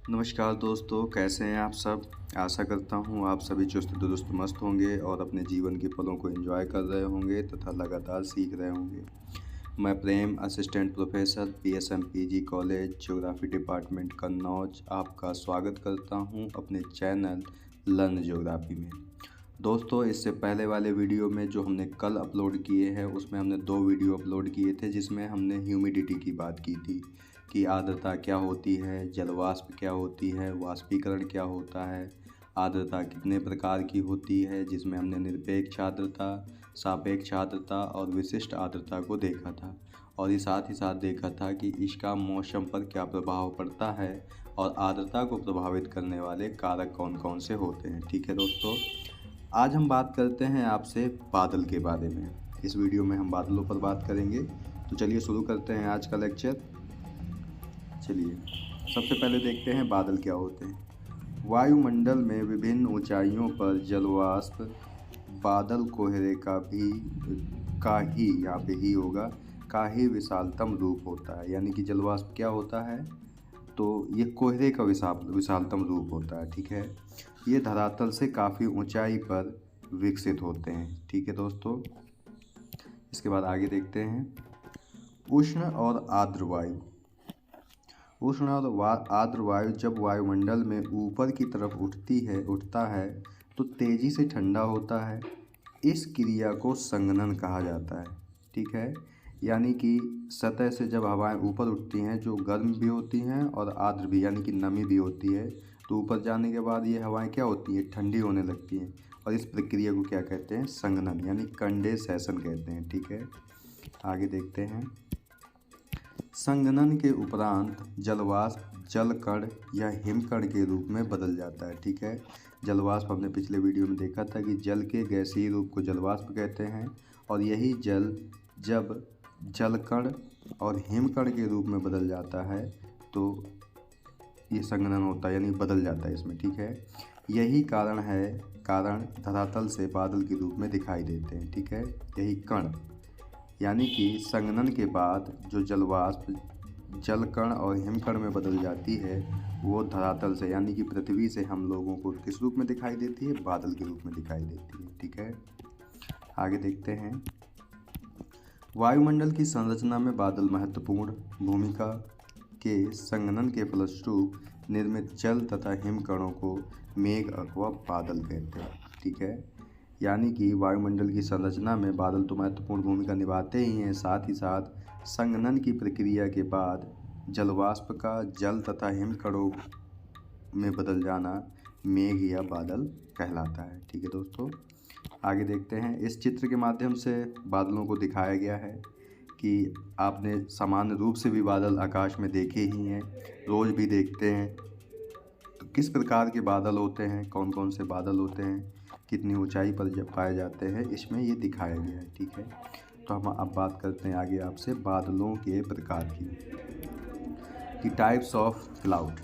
नमस्कार दोस्तों, कैसे हैं आप सब? आशा करता हूँ आप सभी चुस्त दुरुस्त मस्त होंगे और अपने जीवन के पलों को एंजॉय कर रहे होंगे तथा लगातार सीख रहे होंगे। मैं Prem, assistant professor, PSM PG college, geography department Kannauj आपका स्वागत करता हूँ अपने चैनल लर्न ज्योग्राफी में। दोस्तों, इससे पहले वाले वीडियो में जो हमने कल अपलोड किए हैं उसमें हमने 2 वीडियो अपलोड किए थे, जिसमें हमने ह्यूमिडिटी की बात की थी कि आर्द्रता क्या होती है, जल वाष्प क्या होती है, वाष्पीकरण क्या होता है, आर्द्रता कितने प्रकार की होती है, जिसमें हमने निरपेक्ष आर्द्रता, सापेक्ष आर्द्रता और विशिष्ट आर्द्रता को देखा था। और ये साथ ही साथ देखा था कि इसका मौसम पर क्या प्रभाव पड़ता है और आर्द्रता को प्रभावित करने वाले कारक कौन कौन से होते हैं। ठीक है दोस्तों, आज हम बात करते हैं आपसे बादल के बारे में। इस वीडियो में हम बादलों पर बात करेंगे। तो चलिए शुरू करते हैं आज का लेक्चर। चलिए सबसे पहले देखते हैं बादल क्या होते हैं। वायुमंडल में विभिन्न ऊंचाइयों पर जलवाष्प बादल कोहरे का ही यहाँ पे ही होगा का ही विशालतम रूप होता है। यानी कि जलवाष्प क्या होता है, तो ये कोहरे का विशालतम रूप होता है। ठीक है, ये धरातल से काफ़ी ऊंचाई पर विकसित होते हैं। ठीक है दोस्तों, इसके बाद आगे देखते हैं उष्ण और आर्द्र वायु। उष्ण और आर्द्र वायु जब वायुमंडल में ऊपर की तरफ उठता है तो तेज़ी से ठंडा होता है। इस क्रिया को संघनन कहा जाता है। ठीक है, यानी कि सतह से जब हवाएं ऊपर उठती हैं जो गर्म भी होती हैं और आर्द्र भी, यानी कि नमी भी होती है, तो ऊपर जाने के बाद ये हवाएं क्या होती हैं, ठंडी होने लगती हैं। और इस प्रक्रिया को क्या कहते हैं, संघनन यानी कंडेंसेशन कहते हैं। ठीक है, आगे देखते हैं। संघनन के उपरांत जलवाष्प जलकण या हिमकण के रूप में बदल जाता है। ठीक है, जलवाष्प हमने पिछले वीडियो में देखा था कि जल के गैसीय रूप को जलवाष्प कहते हैं और यही जल जब जलकण और हिमकण के रूप में बदल जाता है तो ये संघनन होता है, यानी बदल जाता है इसमें। ठीक है, यही कारण धरातल से बादल के रूप में दिखाई देते हैं। ठीक है, यही कण यानी कि संघनन के बाद जो जलवाष्प जलकण और हिमकण में बदल जाती है वो धरातल से, यानी कि पृथ्वी से हम लोगों को किस रूप में दिखाई देती है, बादल के रूप में दिखाई देती है। ठीक है, आगे देखते हैं। वायुमंडल की संरचना में बादल महत्वपूर्ण भूमिका के संघनन के फलस्वरूप निर्मित जल तथा हिमकणों को मेघ अथवा बादल कहते हैं। ठीक है, यानी कि वायुमंडल की संरचना में बादल तो महत्वपूर्ण भूमिका निभाते ही हैं, साथ ही साथ संघनन की प्रक्रिया के बाद जलवाष्प का जल तथा हिमकणों में बदल जाना मेघ या बादल कहलाता है। ठीक है दोस्तों, आगे देखते हैं। इस चित्र के माध्यम से बादलों को दिखाया गया है कि आपने सामान्य रूप से भी बादल आकाश में देखे ही हैं, रोज़ भी देखते हैं। तो किस प्रकार के बादल होते हैं, कौन कौन से बादल होते हैं, कितनी ऊंचाई पर पाए जाते हैं, इसमें ये दिखाया गया है। ठीक है, तो हम अब बात करते हैं आगे आपसे बादलों के प्रकार की टाइप्स ऑफ क्लाउड।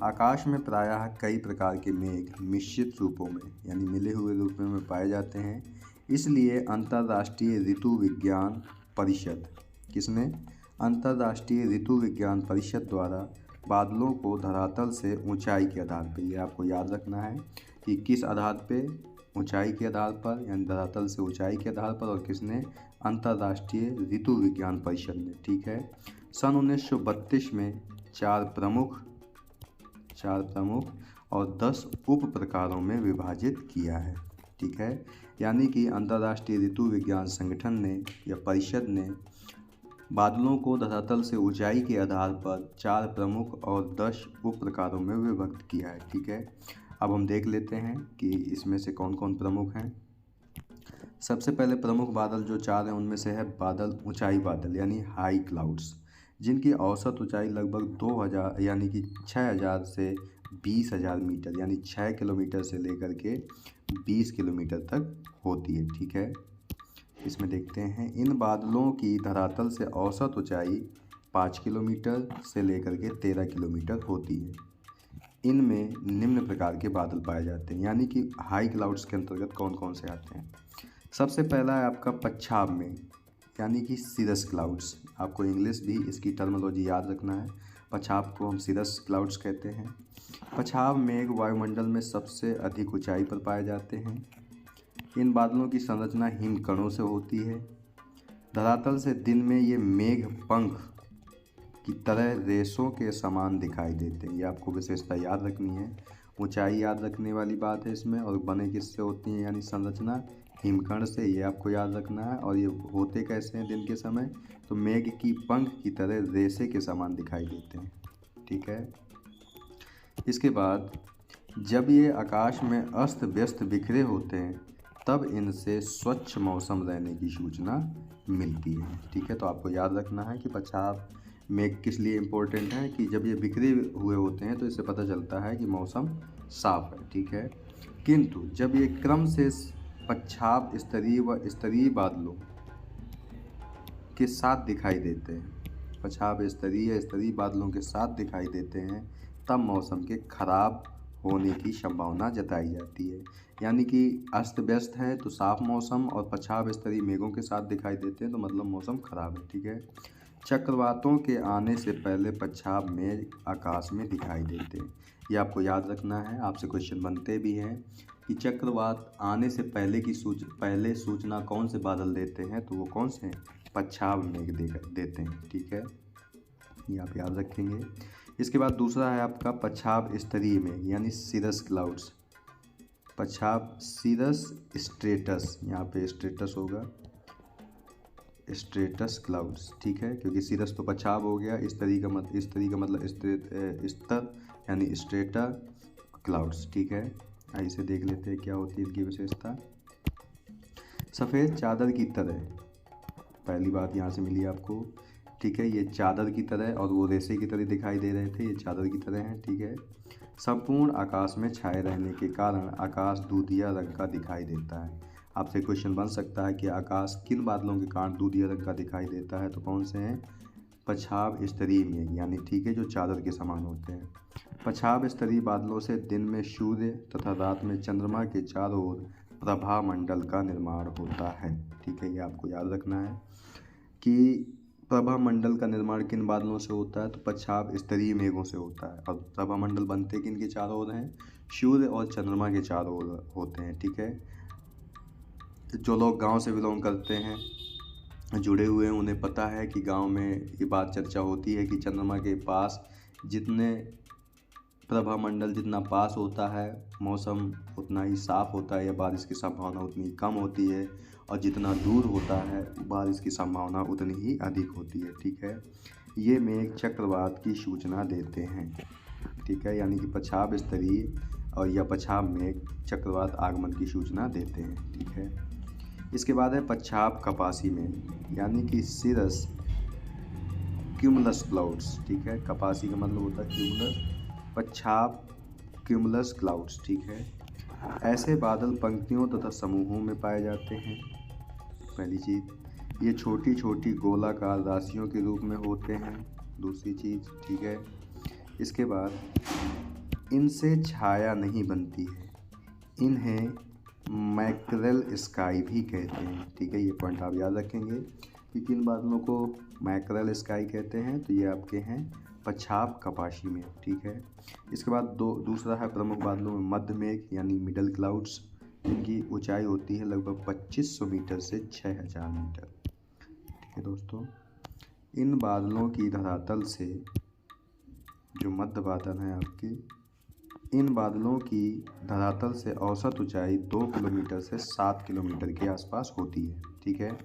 आकाश में प्रायः कई प्रकार के मेघ मिश्रित रूपों में, यानी मिले हुए रूप में पाए जाते हैं। इसलिए अंतर्राष्ट्रीय ऋतु विज्ञान परिषद अंतर्राष्ट्रीय ऋतु विज्ञान परिषद द्वारा बादलों को धरातल से ऊंचाई के आधार पर, ये आपको याद रखना है कि किस आधार पे, ऊंचाई के आधार पर, यानी धरातल से ऊंचाई के आधार पर, और किसने, अंतर्राष्ट्रीय ऋतु विज्ञान परिषद ने। ठीक है, सन 1932 में चार प्रमुख और 10 उप प्रकारों में विभाजित किया है। ठीक है, यानी कि अंतर्राष्ट्रीय ऋतु विज्ञान संगठन ने या परिषद ने बादलों को धरातल से ऊंचाई के आधार पर 4 प्रमुख और 10 उप प्रकारों में विभक्त किया है। ठीक है, अब हम देख लेते हैं कि इसमें से कौन कौन प्रमुख हैं। सबसे पहले प्रमुख बादल जो 4 हैं उनमें से है बादल, ऊंचाई बादल यानी हाई क्लाउड्स, जिनकी औसत ऊंचाई लगभग 2000 यानी कि 6000 से 20,000 मीटर, यानी 6 किलोमीटर से लेकर के 20 किलोमीटर तक होती है। ठीक है, इसमें देखते हैं। इन बादलों की धरातल से औसत ऊंचाई 5 किलोमीटर से लेकर के 13 किलोमीटर होती है। इनमें निम्न प्रकार के बादल पाए जाते हैं, यानी कि हाई क्लाउड्स के अंतर्गत कौन कौन से आते हैं। सबसे पहला है आपका पच्छाव में, यानी कि सीरस क्लाउड्स। आपको इंग्लिश भी इसकी टर्मिनोलॉजी याद रखना है। पछाव को हम सिरस क्लाउड्स कहते हैं। पछाव मेघ वायुमंडल में सबसे अधिक ऊंचाई पर पाए जाते हैं। इन बादलों की संरचना हिमकणों से होती है। धरातल से दिन में ये मेघ पंख की तरह रेशों के समान दिखाई देते हैं। ये आपको विशेषता याद रखनी है, ऊंचाई याद रखने वाली बात है इसमें। और बने किससे होती हैं, यानी संरचना हिमकण से, ये आपको याद रखना है। और ये होते कैसे हैं दिन के समय, तो मेघ की पंख की तरह रेशे के समान दिखाई देते हैं। ठीक है। इसके बाद जब ये आकाश में अस्त व्यस्त बिखरे होते हैं तब इनसे स्वच्छ मौसम रहने की सूचना मिलती है। ठीक है। तो आपको याद रखना है कि पछाव मेघ किस लिए इम्पोर्टेंट है, कि जब ये बिखरे हुए होते हैं तो इससे पता चलता है कि मौसम साफ है। ठीक है। किंतु जब ये क्रम से पछाव स्तरीय व स्तरीय बादलों के साथ दिखाई देते हैं, पछाव स्तरीय बादलों के साथ दिखाई देते हैं, तब मौसम के खराब होने की संभावना जताई जाती है। यानी कि अस्त व्यस्त है तो साफ मौसम, और पछाव स्तरीय मेघों के साथ दिखाई देते हैं तो मतलब मौसम खराब है। ठीक है। चक्रवातों के आने से पहले पछाव मेघ आकाश में दिखाई देते हैं। ये आपको याद रखना है, आपसे क्वेश्चन बनते भी हैं कि चक्रवात आने से पहले की पहले सूचना कौन से बादल देते हैं, तो वो कौन से हैं, पछाव मेघ देते हैं। ठीक है। ये आप याद रखेंगे। इसके बाद दूसरा है आपका पछाव स्तरीय मेघ यानी सिरस क्लाउड्स। पछाव सिरस स्ट्रेटस, यहाँ पे स्ट्रेटस होगा, स्ट्रेटस क्लाउड्स। ठीक है। क्योंकि सिरस तो पछाव हो गया, स्तरीय का मतलब स्तर यानी स्ट्रेटा क्लाउड्स। ठीक है। ऐसे देख लेते हैं क्या होती है इनकी विशेषता। सफ़ेद चादर की तरह, पहली बात यहाँ से मिली आपको। ठीक है। ये चादर की तरह और वो रेशे की तरह दिखाई दे रहे थे, ये चादर की तरह हैं। ठीक है। संपूर्ण आकाश में छाए रहने के कारण आकाश दूधिया रंग का दिखाई देता है। आपसे क्वेश्चन बन सकता है कि आकाश किन बादलों के कारण दूधिया रंग का दिखाई देता है, तो कौन से हैं, पछाव स्तरीय मेघ यानी ठीक है जो चादर के समान होते हैं। पछाव स्तरीय बादलों से दिन में सूर्य तथा रात में चंद्रमा के चारों ओर प्रभा मंडल का निर्माण होता है। ठीक है। ये आपको याद रखना है कि प्रभा मंडल का निर्माण किन बादलों से होता है, तो पछाव स्तरीय मेघों से होता है। और प्रभा मंडल बनते किन के चारों ओर हैं, सूर्य और चंद्रमा के चारों ओर होते हैं। ठीक है। जो लोग गांव से बिलोंग करते हैं, जुड़े हुए हैं, उन्हें पता है कि गांव में ये बात चर्चा होती है कि चंद्रमा के पास जितने प्रभा मंडल जितना पास होता है मौसम उतना ही साफ होता है, या बारिश की संभावना उतनी कम होती है, और जितना दूर होता है बारिश की संभावना उतनी ही अधिक होती है। ठीक है। ये मेघ चक्रवात की सूचना देते हैं। ठीक है। यानी कि पछाव स्तरीय और या पछाव मेघ चक्रवात आगमन की सूचना देते हैं। ठीक है। इसके बाद है पछाव कपासी मेघ यानी कि सिरस क्यूमुलस क्लाउड्स। ठीक है। कपासी का मतलब होता है क्यूमुलस, पछाव क्यूमुलस क्लाउड्स। ठीक है। ऐसे बादल पंक्तियों तथा समूहों में पाए जाते हैं। पहली चीज़, ये छोटी छोटी गोलाकार राशियों के रूप में होते हैं। दूसरी चीज़, ठीक है, इसके बाद इनसे छाया नहीं बनती है, इन्हें मैकरेल स्काई भी कहते हैं। ठीक है। ये पॉइंट आप याद रखेंगे कि किन बादलों को मैकरेल स्काई कहते हैं, तो ये आपके हैं पछाव कपासी में। ठीक है। इसके बाद दूसरा है प्रमुख बादलों में मध्य मेघ यानी मिडल क्लाउड्स, जिनकी ऊंचाई होती है लगभग 2500 मीटर से 6000 मीटर। ठीक है दोस्तों, इन बादलों की धरातल से, जो मध्य बादल हैं आपके, इन बादलों की धरातल से औसत ऊंचाई 2 किलोमीटर से 7 किलोमीटर के आसपास होती है। ठीक है।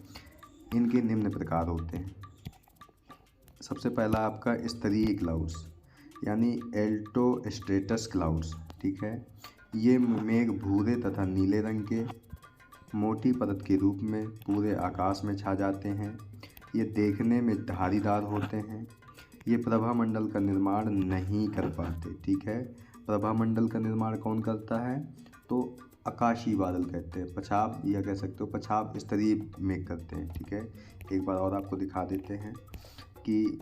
इनके निम्न प्रकार होते हैं। सबसे पहला आपका स्तरीय क्लाउड्स यानी एल्टोस्ट्रेटस क्लाउड्स। ठीक है। ये मेघ भूरे तथा नीले रंग के मोटी परत के रूप में पूरे आकाश में छा जाते हैं। ये देखने में धारीदार होते हैं। ये प्रभामंडल का निर्माण नहीं कर पाते। ठीक है। प्रभामंडल का निर्माण कौन करता है, तो आकाशीय बादल कहते हैं, पछाव या कह सकते हो पछाव स्तरीय मेघ करते हैं। ठीक है। एक बार और आपको दिखा देते हैं कि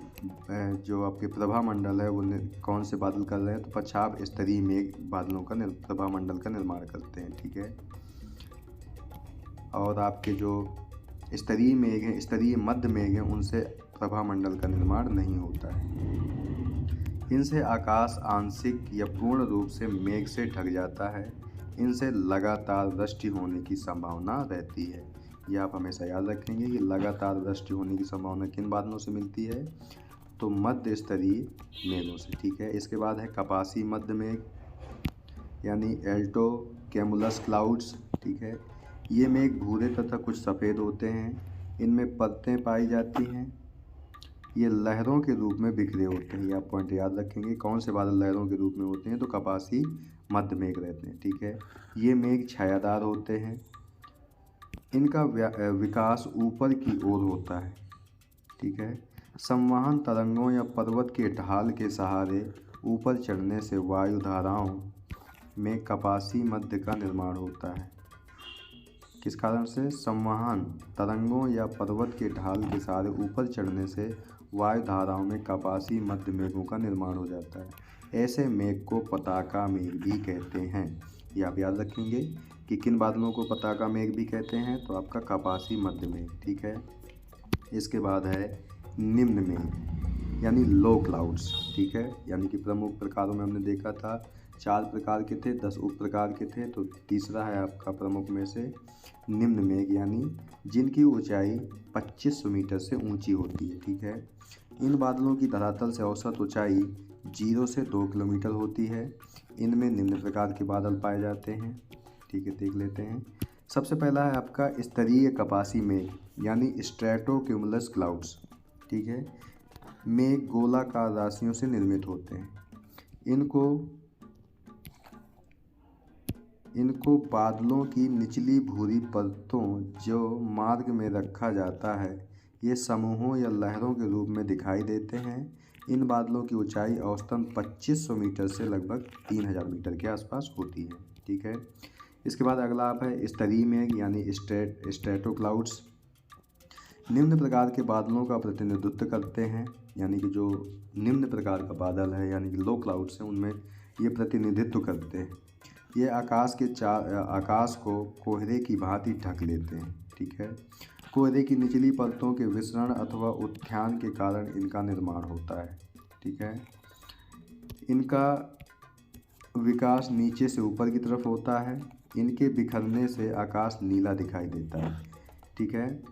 जो आपके प्रभामंडल है वो कौन से बादल कर रहे हैं, तो पछाव स्तरीय मेघ बादलों का प्रभामंडल का निर्माण करते हैं। ठीक है। और आपके जो स्तरीय मेघ हैं, स्तरीय मध्य मेघ हैं, उनसे प्रभामंडल का निर्माण नहीं होता है। इनसे आकाश आंशिक या पूर्ण रूप से मेघ से ढक जाता है। इनसे लगातार वृष्टि होने की संभावना रहती है। ये आप हमेशा याद रखेंगे कि लगातार वृष्टि होने की संभावना किन बादलों से मिलती है, तो मध्य स्तरीय मेघों से। ठीक है, इसके बाद है कपासी मध्य मेघ यानी एल्टो कैमुलस क्लाउड्स। ठीक है, ये मेघ भूरे तथा कुछ सफ़ेद होते हैं। इनमें परतें पाई जाती हैं। ये लहरों के रूप में बिखरे होते हैं। ये आप पॉइंट याद रखेंगे, कौन से बादल लहरों के रूप में होते हैं, तो कपासी मध्य मेघ रहते हैं। ठीक है, ये मेघ छायादार होते हैं। इनका विकास ऊपर की ओर होता है। ठीक है, संवहन तरंगों या पर्वत के ढाल के सहारे ऊपर चढ़ने से वायु धाराओं में कपासी मध्य का निर्माण होता है। किस कारण से? संवहन तरंगों या पर्वत के ढाल के सहारे ऊपर चढ़ने से वायु धाराओं में कपासी मध्य मेघों का निर्माण हो जाता है। ऐसे मेघ को पताका मेघ भी कहते हैं। ये आप याद रखेंगे कि किन बादलों को पताका मेघ भी कहते हैं, तो आपका कपासी मध्य मेघ। ठीक है, इसके बाद है निम्न मेघ यानी लो क्लाउड्स। ठीक है, यानी कि प्रमुख प्रकारों में हमने देखा था 4 प्रकार के थे, 10 उप प्रकार के थे, तो तीसरा है आपका प्रमुख में से निम्न मेघ यानी जिनकी ऊंचाई 2500 मीटर से ऊंची होती है। ठीक है, इन बादलों की धरातल से औसत ऊंचाई 0 से 2 किलोमीटर होती है। इनमें निम्न प्रकार के बादल पाए जाते हैं। ठीक है, देख लेते हैं। सबसे पहला है आपका स्तरीय कपासी मेघ यानी स्ट्रेटोक्यूमुलस क्लाउड्स। ठीक है, मेघ गोलाकार राशियों से निर्मित होते हैं। इनको बादलों की निचली भूरी परतों जो मार्ग में रखा जाता है, ये समूहों या लहरों के रूप में दिखाई देते हैं। इन बादलों की ऊंचाई औसतन 2500 मीटर से लगभग 3000 मीटर के आसपास होती है। ठीक है, इसके बाद अगला आप है स्तरीय मेघ यानी स्ट्रेटो क्लाउड्स। निम्न प्रकार के बादलों का प्रतिनिधित्व करते हैं, यानी कि जो निम्न प्रकार का बादल है यानी कि लो क्लाउड्स हैं, उनमें ये प्रतिनिधित्व करते हैं। ये आकाश को कोहरे की भांति ढक लेते हैं। ठीक है, कोहरे की निचली परतों के विसरण अथवा उत्थान के कारण इनका निर्माण होता है। ठीक है, इनका विकास नीचे से ऊपर की तरफ होता है। इनके बिखरने से आकाश नीला दिखाई देता है। ठीक है,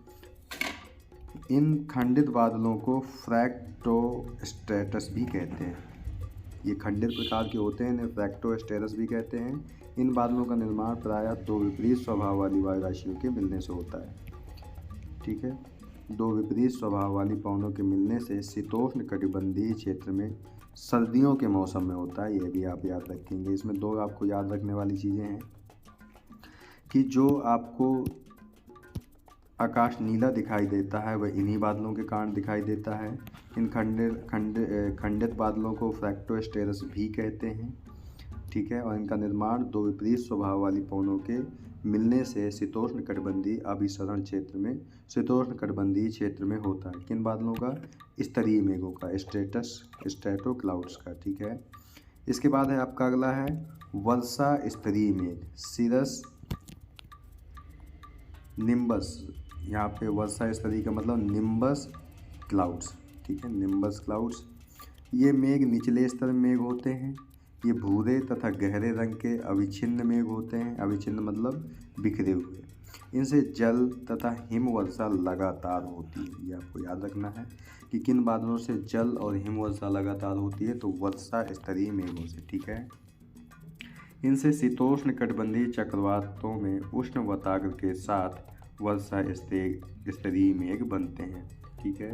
इन खंडित बादलों को फ्रैक्टोस्ट्रेटस भी कहते हैं। ये खंडित प्रकार के होते हैं, इन्हें फ्रैक्टोस्ट्रेटस भी कहते हैं। इन बादलों का निर्माण प्रायः 2 विपरीत स्वभाव वाली वायु राशियों के मिलने से होता है। ठीक है, 2 विपरीत स्वभाव वाली पवनों के मिलने से शीतोष्ण कटिबंधीय क्षेत्र में सर्दियों के मौसम में होता है। ये भी आप याद रखेंगे। इसमें 2 आपको याद रखने वाली चीज़ें हैं कि जो आपको आकाश नीला दिखाई देता है वह इन्हीं बादलों के कारण दिखाई देता है। इन खंडित बादलों को फ्रैक्टोस्ट्रेटस भी कहते हैं। ठीक है, और इनका निर्माण 2 विपरीत स्वभाव वाली पवनों के मिलने से शीतोष्ण कटिबंधीय अभिसरण क्षेत्र में क्षेत्र में होता है। किन बादलों का? स्तरीय मेघों का, स्ट्रेटो क्लाउड्स का। ठीक है, इसके बाद है आपका अगला है वर्षा स्तरीय मेघ सीरस निम्बस। यहाँ पे वर्षा स्तरीय का मतलब निम्बस क्लाउड्स। ठीक है, निम्बस क्लाउड्स। ये मेघ निचले स्तर मेघ होते हैं। ये भूरे तथा गहरे रंग के अविच्छिन्न मेघ होते हैं। अविच्छिन्न मतलब बिखरे हुए। इनसे जल तथा हिम वर्षा लगातार होती है। ये आपको याद रखना है कि किन बादलों से जल और हिम वर्षा लगातार होती है, तो वर्षा स्तरीय मेघों से। ठीक है, इनसे शीतोष्ण कटिबंधीय चक्रवातों में उष्ण वातावरण के साथ वर्षा स्तरीय मेघ बनते हैं। ठीक है,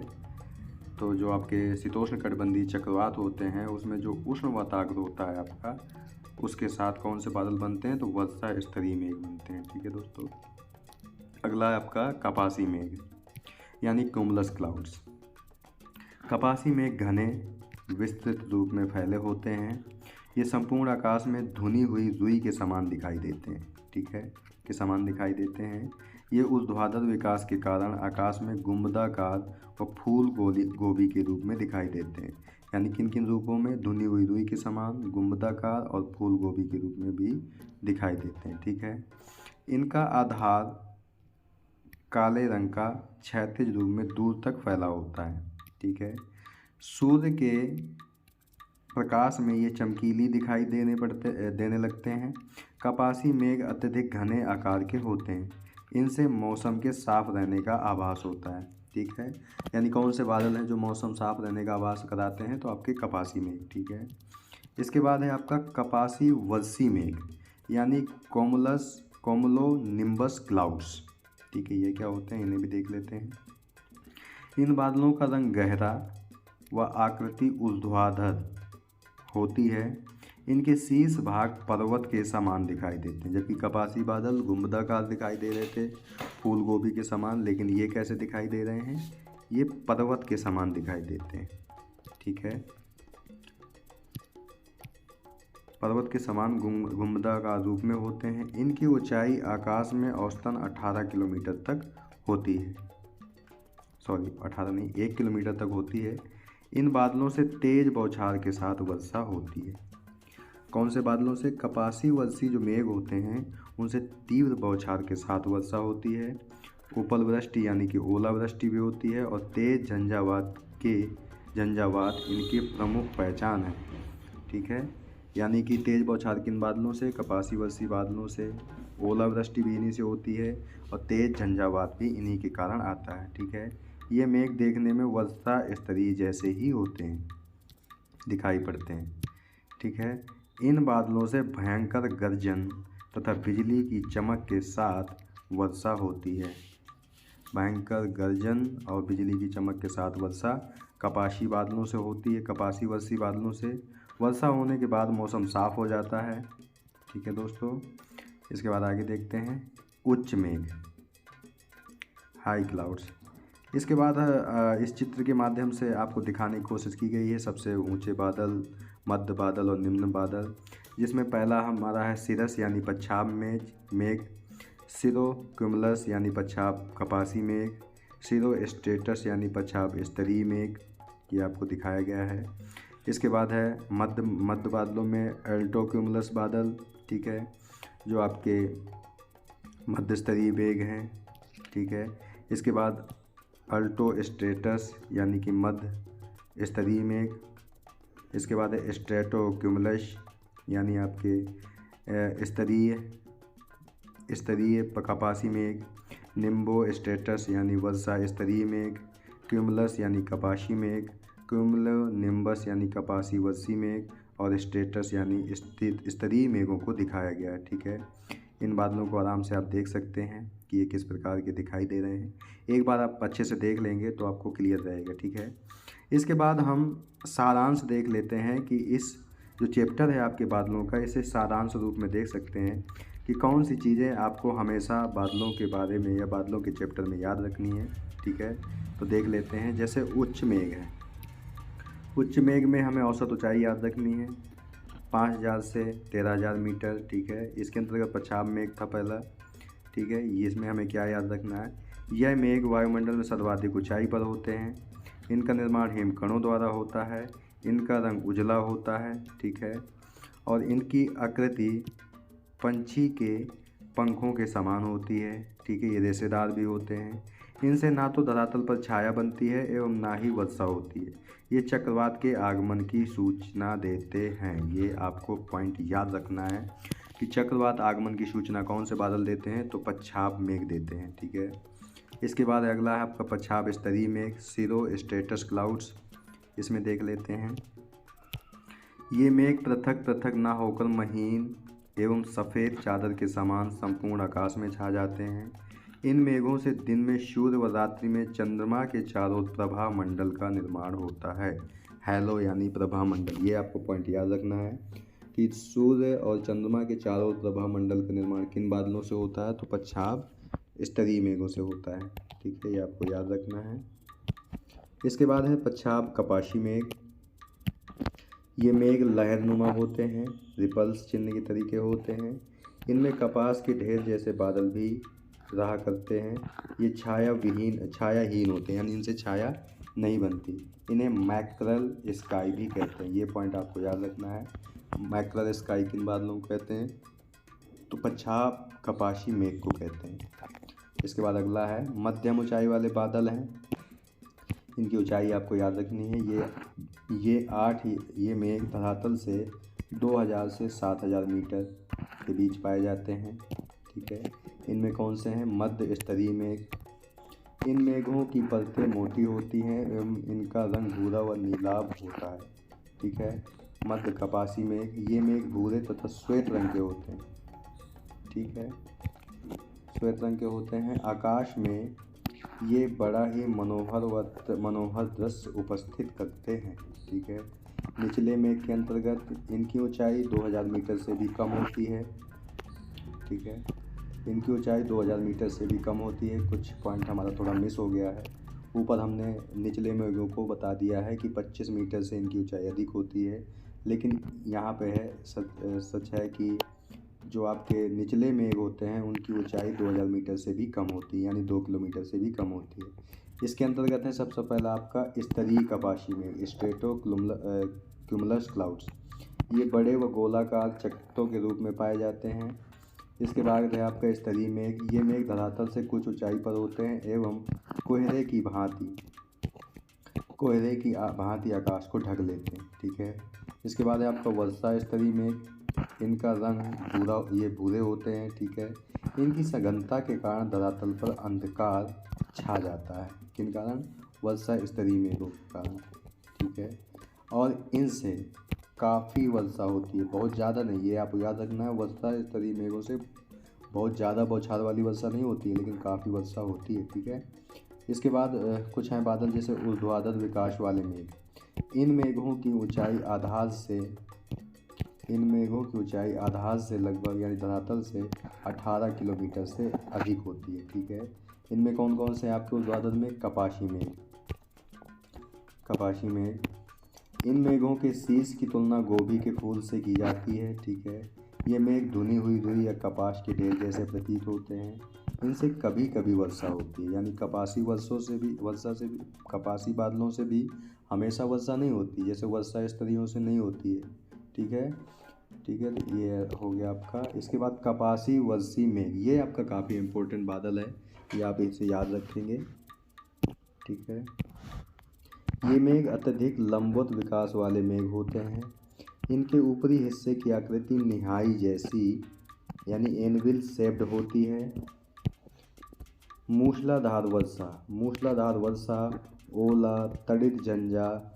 तो जो आपके शीतोष्ण कटिबंधीय चक्रवात होते हैं उसमें जो उष्ण वातावरण होता है आपका, उसके साथ कौन से बादल बनते हैं, तो वर्षा स्तरीय मेघ बनते हैं। ठीक है दोस्तों, अगला है आपका कपासी मेघ यानी क्यूमुलस क्लाउड्स। कपासी मेघ घने विस्तृत रूप में फैले होते हैं। ये संपूर्ण आकाश में धुनी हुई रुई के समान दिखाई देते हैं। ठीक है, के समान दिखाई देते हैं। ये ऊर्ध्वाधर विकास के कारण आकाश में गुंबदाकार व फूल गोभी के रूप में दिखाई देते हैं। यानी किन किन रूपों में? धुनी हुई रुई के समान, गुंबदाकार और फूल गोभी के रूप में भी दिखाई देते हैं। ठीक है, इनका आधार काले रंग का क्षैतिज रूप में दूर तक फैला होता है। ठीक है, सूर्य के प्रकाश में ये चमकीली दिखाई देने लगते हैं। कपासी मेघ अत्यधिक घने आकार के होते हैं। इनसे मौसम के साफ रहने का आभास होता है। ठीक है, यानी कौन से बादल हैं जो मौसम साफ रहने का आभास कराते हैं? तो आपके कपासी मेघ। ठीक है, इसके बाद है आपका कपासी वर्षी मेघ, यानी कोमुलो निम्बस क्लाउड्स। ठीक है, ये क्या होते हैं इन्हें भी देख लेते हैं। इन बादलों का रंग गहरा व आकृति ऊर्ध्वाधर होती है। इनके शीर्ष भाग पर्वत के समान दिखाई देते हैं, जबकि कपासी बादल गुंबदाकार दिखाई दे रहे थे फूल गोभी के समान, लेकिन ये कैसे दिखाई दे रहे हैं? ये पर्वत के समान दिखाई देते हैं। ठीक है, पर्वत के समान गुंबदाकार रूप में होते हैं। इनकी ऊंचाई आकाश में औसतन 18 किलोमीटर तक होती है। 18 नहीं, 1 किलोमीटर तक होती है। इन बादलों से तेज बौछार के साथ वर्षा होती है। कौन से बादलों से? कपासी वर्षी जो मेघ होते हैं उनसे तीव्र बौछार के साथ वर्षा होती है। उपल वृष्टि यानी कि ओलावृष्टि भी होती है, और तेज झंझावात इनकी प्रमुख पहचान है। ठीक है, यानी कि तेज बौछार किन बादलों से? कपासी वर्षी बादलों से। ओलावृष्टि भी इन्हीं से होती है, और तेज झंझावात भी इन्हीं के कारण आता है। ठीक है, ये मेघ देखने में वर्षा स्तरीय जैसे ही होते हैं, दिखाई पड़ते हैं। ठीक है, इन बादलों से भयंकर गर्जन तथा बिजली की चमक के साथ वर्षा होती है। भयंकर गर्जन और बिजली की चमक के साथ वर्षा कपासी बादलों से होती है। कपासी वर्षी बादलों से वर्षा होने के बाद मौसम साफ हो जाता है। ठीक है दोस्तों, इसके बाद आगे देखते हैं उच्च मेघ, हाई क्लाउड्स। इसके बाद इस चित्र के माध्यम से आपको दिखाने की कोशिश की गई है सबसे ऊंचे बादल, मध्य बादल और निम्न बादल, जिसमें पहला हमारा है सिरस यानी पच्छाब मेघ, सिरो क्यूमुलस यानी पच्छाब कपासी मेघ, सिरो स्ट्रेटस यानी पच्छाब स्तरीय मेघ, ये आपको दिखाया गया है। इसके बाद है मध्य बादलों में अल्टो क्यूमुलस बादल। ठीक है, जो आपके मध्य स्तरीय मेघ हैं। ठीक है, इसके बाद अल्टो स्ट्रेटस यानी कि मध्य स्तरीय मेघ। इसके बाद है स्ट्रेटो क्यूमुलस यानी आपके स्तरीय कपासी मेघ, निम्बो स्ट्रेटस यानी वर्षा स्तरीय मेघ, क्यूमुलस यानी कपासी मेघ, क्यूमुलो निम्बस यानी कपासी वर्षी मेघ, और स्ट्रेटस यानी स्तरीय मेघों को दिखाया गया है। ठीक है, इन बादलों को आराम से आप देख सकते हैं कि ये किस प्रकार के दिखाई दे रहे हैं। एक बार आप अच्छे से देख लेंगे तो आपको क्लियर रहेगा। ठीक है, इसके बाद हम सारांश देख लेते हैं कि इस जो चैप्टर है आपके बादलों का, इसे सारांश रूप में देख सकते हैं कि कौन सी चीज़ें आपको हमेशा बादलों के बारे में या बादलों के चैप्टर में याद रखनी है। ठीक है, तो देख लेते हैं। जैसे उच्च मेघ है, उच्च मेघ में हमें औसत ऊंचाई याद रखनी है 5000 से 13000 मीटर। ठीक है, इसके अंतर्गत पच्छाब मेघ था पहला। ठीक है, ये इसमें हमें क्या याद रखना है? यह मेघ वायुमंडल में सर्वाधिक ऊंचाई पर होते हैं। इनका निर्माण हिमकणों द्वारा होता है। इनका रंग उजला होता है। ठीक है, और इनकी आकृति पंछी के पंखों के समान होती है। ठीक है, ये रेशेदार भी होते हैं। इनसे ना तो धरातल पर छाया बनती है एवं ना ही वर्षा होती है। ये चक्रवात के आगमन की सूचना देते हैं। ये आपको पॉइंट याद रखना है कि चक्रवात आगमन की सूचना कौन से बादल देते हैं? तो पच्छाब मेघ देते हैं। ठीक है, इसके बाद अगला है आपका पच्छाब स्तरीय मेघ, सिरो स्ट्रेटस क्लाउड्स। इसमें देख लेते हैं। ये मेघ पृथक पृथक ना होकर महीन एवं सफ़ेद चादर के समान संपूर्ण आकाश में छा जाते हैं। इन मेघों से दिन में सूर्य व रात्रि में चंद्रमा के चारों प्रभा मंडल का निर्माण होता है। हैलो यानी प्रभा मंडल, ये आपको पॉइंट याद रखना है कि सूर्य और चंद्रमा के चारों प्रभा मंडल का निर्माण किन बादलों से होता है? तो पच्छाब स्तरीय मेघों से होता है। ठीक है, ये आपको याद रखना है। इसके बाद है पच्छाब कपासी मेघ। ये मेघ लहरनुमा होते हैं, रिपल्स चिन्ह के तरीके होते हैं। इनमें कपास के ढेर जैसे बादल भी रहा करते हैं। ये छायाहीन होते हैं, यानी इनसे छाया नहीं बनती। इन्हें मैक्रल स्काई भी कहते हैं। ये पॉइंट आपको याद रखना है। मैक्रल स्काई किन बादलों को कहते हैं? तो पच्छाब कपासी मेघ को कहते हैं। इसके बाद अगला है मध्यम ऊंचाई वाले बादल हैं। इनकी ऊंचाई आपको याद रखनी है। ये मेघ धरातल से 2000 से 7000 मीटर के बीच पाए जाते हैं। ठीक है, इनमें कौन से हैं? मध्य स्तरीय मेघ। इन मेघों की परतें मोटी होती हैं एवं इनका रंग भूरा व नीलाभ होता है। ठीक है, मध्य कपासी मेघ। ये मेघ भूरे तथा श्वेत रंग के होते हैं। ठीक है, श्वेत रंग के होते हैं। आकाश में ये बड़ा ही मनोहर दृश्य उपस्थित करते हैं। ठीक है, निचले मेघ के अंतर्गत इनकी ऊंचाई 2000 मीटर से भी कम होती है। ठीक है, इनकी ऊंचाई 2000 मीटर से भी कम होती है। कुछ पॉइंट हमारा थोड़ा मिस हो गया है। ऊपर हमने निचले मेघों को बता दिया है कि 25 मीटर से इनकी ऊंचाई अधिक होती है, लेकिन यहाँ पे है सच है कि जो आपके निचले मेघ होते हैं उनकी ऊंचाई 2000 मीटर से भी कम होती है, यानी 2 किलोमीटर से भी कम होती है। इसके अंतर्गत है सबसे पहला आपका स्तरीय कपासी मेघ, स्ट्रेटो क्यूमुलस क्लाउड्स। ये बड़े व गोलाकार चकत्तों के रूप में पाए जाते हैं। इसके बाद है आपका स्तरीय मेघ। ये मेघ धरातल से कुछ ऊंचाई पर होते हैं एवं कोहरे की भांति आकाश को ढक लेते हैं। ठीक है, इसके बाद है आपका वर्षा स्तरीय मेघ। इनका रंग ये भूरे होते हैं। ठीक है, इनकी सघनता के कारण धरातल पर अंधकार छा जाता है। किन कारण? वर्षा स्तरीय मेघों के कारण। ठीक है, और इनसे काफ़ी वर्षा होती है, बहुत ज़्यादा नहीं, ये आपको याद रखना है। वर्षा स्तरीय मेघों से बहुत ज़्यादा बौछार वाली वर्षा नहीं होती है, लेकिन काफ़ी वर्षा होती है। ठीक है, इसके बाद कुछ हैं बादल, जैसे ऊर्ध्वाधर विकास वाले मेघ। इन मेघों की ऊंचाई आधार से लगभग, यानी धरातल से 18 किलोमीटर से अधिक होती है। ठीक है, इनमें कौन कौन से आपके ऊर्ध्वाधर मेघ? कपासी मेघ। इन मेघों के शीर्ष की तुलना गोभी के फूल से की जाती है। ठीक है, ये मेघ धुनी हुई रुई या कपास के ढेर जैसे प्रतीत होते हैं। इनसे कभी कभी वर्षा होती है, यानी कपासी बादलों से भी हमेशा वर्षा नहीं होती, जैसे वर्षा स्तरीयों से नहीं होती है। ठीक है, तो ये हो गया आपका। इसके बाद कपासी वर्षी मेघ, ये आपका काफ़ी इम्पोर्टेंट बादल है, ये आप इसे याद रखेंगे। ठीक है, ये मेघ अत्यधिक लंबवत विकास वाले मेघ होते हैं। इनके ऊपरी हिस्से की आकृति निहाई जैसी, यानी एनविल शेप्ड होती है। मूसलाधार वर्षा, ओला, तड़ित झंझा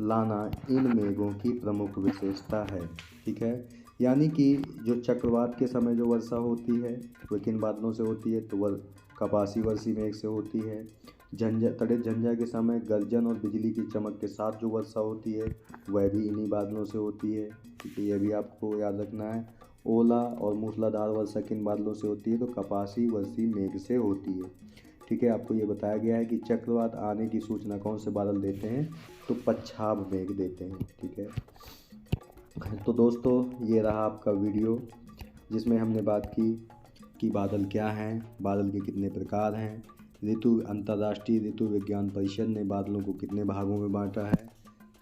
लाना इन मेघों की प्रमुख विशेषता है। ठीक है, यानी कि जो चक्रवात के समय जो वर्षा होती है वो किन बादलों से होती है? तो वह कपासी वर्षी मेघ से होती है। तड़ित झंझा के समय गर्जन और बिजली की चमक के साथ जो वर्षा होती है वह भी इन्हीं बादलों से होती है। ठीक है, यह भी आपको याद रखना है। ओला और मूसलाधार वर्षा किन बादलों से होती है? तो कपासी वर्षी मेघ से होती है। ठीक है, आपको ये बताया गया है कि चक्रवात आने की सूचना कौन से बादल देते हैं? तो पच्छाद मेघ देते हैं। ठीक है, तो दोस्तों ये रहा आपका वीडियो, जिसमें हमने बात की कि बादल क्या हैं, बादल के कितने प्रकार हैं, अंतर्राष्ट्रीय ऋतु विज्ञान परिषद ने बादलों को कितने भागों में बांटा है,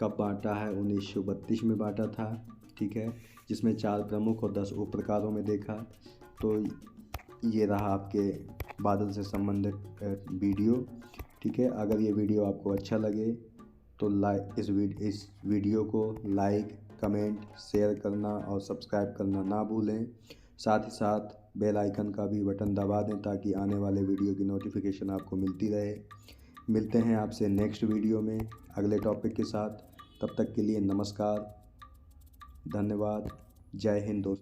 कब बांटा है? 1932 में बांटा था। ठीक है, जिसमें 4 प्रमुख और 10 उप प्रकारों में देखा। तो ये रहा आपके बादल से संबंधित वीडियो। ठीक है, अगर ये वीडियो आपको अच्छा लगे तो इस वीडियो को लाइक, कमेंट, शेयर करना और सब्सक्राइब करना ना भूलें। साथ ही साथ बेल आइकन का भी बटन दबा दें ताकि आने वाले वीडियो की नोटिफिकेशन आपको मिलती रहे। मिलते हैं आपसे नेक्स्ट वीडियो में अगले टॉपिक के साथ। तब तक के लिए नमस्कार, धन्यवाद, जय हिंद दोस्तों।